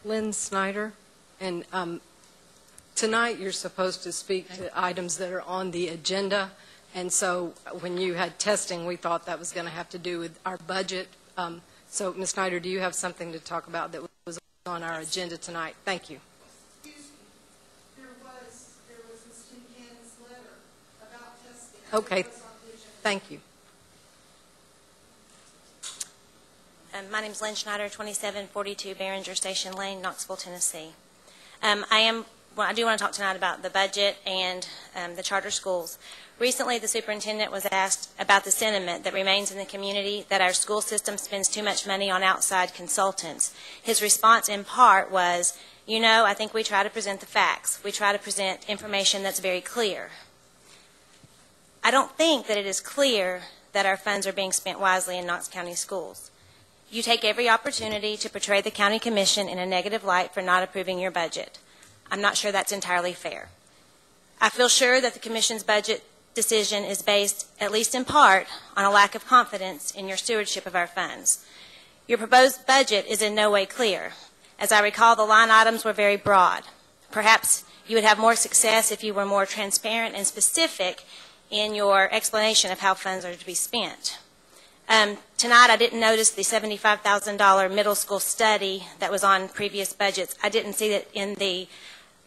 Lynne Schneider, and tonight you're supposed to speak to items that are on the agenda, and so when you had testing, we thought that was going to have to do with our budget. So, Ms. Schneider, do you have something to talk about that was on our agenda tonight? Thank you. Excuse me. There was Ms. Kincan's letter about testing. Okay. Thank you. My name is Lynne Schneider, 2742 Behringer Station Lane, Knoxville, Tennessee. I do want to talk tonight about the budget and the charter schools. Recently, the superintendent was asked about the sentiment that remains in the community that our school system spends too much money on outside consultants. His response in part was, you know, I think we try to present the facts. We try to present information that's very clear. I don't think that it is clear that our funds are being spent wisely in Knox County schools. You take every opportunity to portray the county commission in a negative light for not approving your budget. I'm not sure that's entirely fair. I feel sure that the commission's budget decision is based, at least in part, on a lack of confidence in your stewardship of our funds. Your proposed budget is in no way clear. As I recall, the line items were very broad. Perhaps you would have more success if you were more transparent and specific in your explanation of how funds are to be spent. Tonight, I didn't notice the $75,000 middle school study that was on previous budgets. I didn't see it in the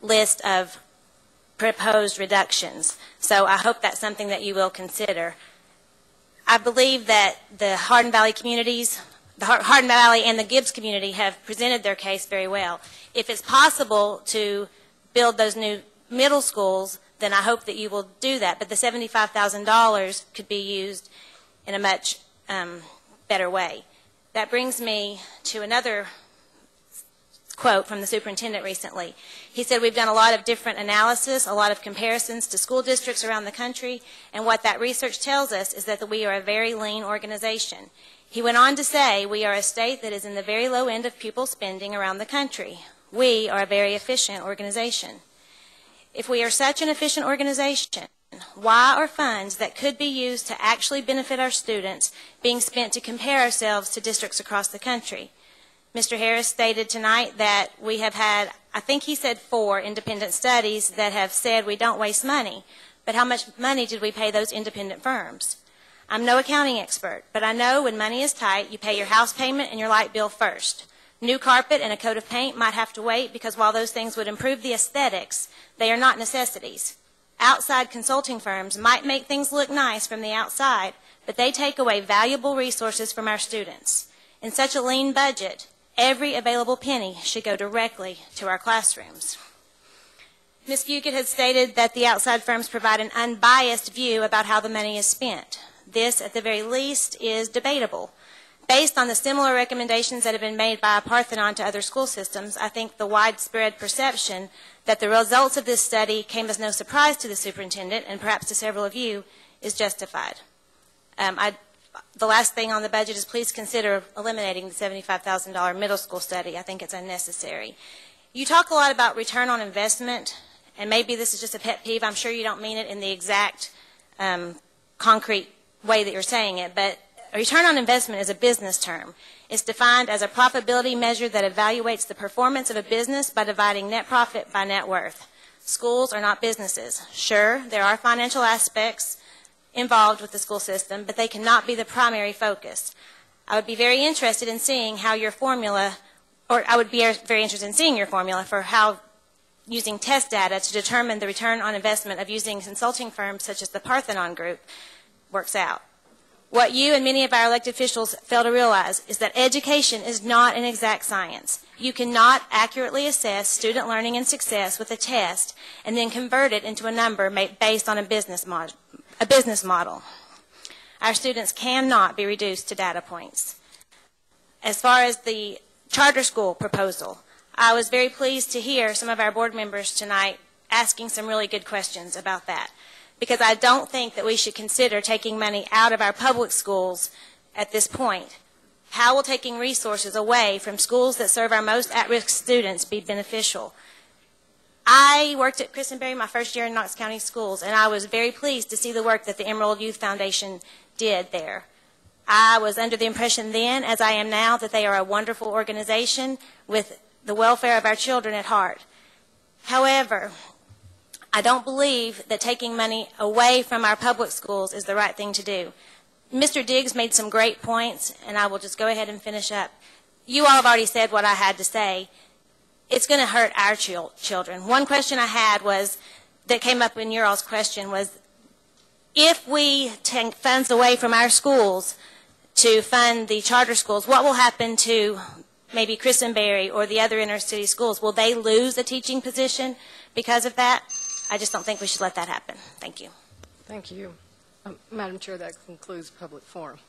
list of proposed reductions. So I hope that's something that you will consider. I believe that the Hardin Valley communities, the Hardin Valley and the Gibbs community have presented their case very well. If it's possible to build those new middle schools, then I hope that you will do that. But the $75,000 could be used in a much better way. That brings me to another quote from the superintendent recently. He said, we've done a lot of different analysis, a lot of comparisons to school districts around the country, and what that research tells us is that we are a very lean organization. He went on to say, we are a state that is in the very low end of pupil spending around the country. We are a very efficient organization. If we are such an efficient organization, why are funds that could be used to actually benefit our students being spent to compare ourselves to districts across the country? Mr. Harris stated tonight that we have had, I think he said 4 independent studies that have said we don't waste money. But how much money did we pay those independent firms? I'm no accounting expert, but I know when money is tight, you pay your house payment and your light bill first. New carpet and a coat of paint might have to wait because while those things would improve the aesthetics, they are not necessities. Outside consulting firms might make things look nice from the outside, but they take away valuable resources from our students. In such a lean budget, every available penny should go directly to our classrooms. Ms. Fugit had stated that the outside firms provide an unbiased view about how the money is spent. This, at the very least, is debatable. Based on the similar recommendations that have been made by Parthenon to other school systems, I think the widespread perception that the results of this study came as no surprise to the superintendent and perhaps to several of you is justified. The last thing on the budget is please consider eliminating the $75,000 middle school study. I think it's unnecessary. You talk a lot about return on investment, and maybe this is just a pet peeve. I'm sure you don't mean it in the exact concrete way that you're saying it, but a return on investment is a business term. It's defined as a profitability measure that evaluates the performance of a business by dividing net profit by net worth. Schools are not businesses. Sure, there are financial aspects involved with the school system, but they cannot be the primary focus. I would be very interested in seeing how your formula, or I would be very interested in seeing your formula for how using test data to determine the return on investment of using consulting firms such as the Parthenon Group works out. What you and many of our elected officials fail to realize is that education is not an exact science. You cannot accurately assess student learning and success with a test and then convert it into a number based on a business model. Our students cannot be reduced to data points. As far as the charter school proposal, I was very pleased to hear some of our board members tonight asking some really good questions about that, because I don't think that we should consider taking money out of our public schools at this point. How will taking resources away from schools that serve our most at-risk students be beneficial? I worked at Christenberry my first year in Knox County Schools, and I was very pleased to see the work that the Emerald Youth Foundation did there. I was under the impression then, as I am now, that they are a wonderful organization with the welfare of our children at heart. However, I don't believe that taking money away from our public schools is the right thing to do. Mr. Diggs made some great points, and I will just go ahead and finish up. You all have already said what I had to say. It's going to hurt our children. One question I had was, that came up in your all's question, was if we take funds away from our schools to fund the charter schools, what will happen to maybe Christenberry or the other inner city schools? Will they lose a teaching position because of that? I just don't think we should let that happen. Thank you. Thank you. Madam Chair, that concludes public forum.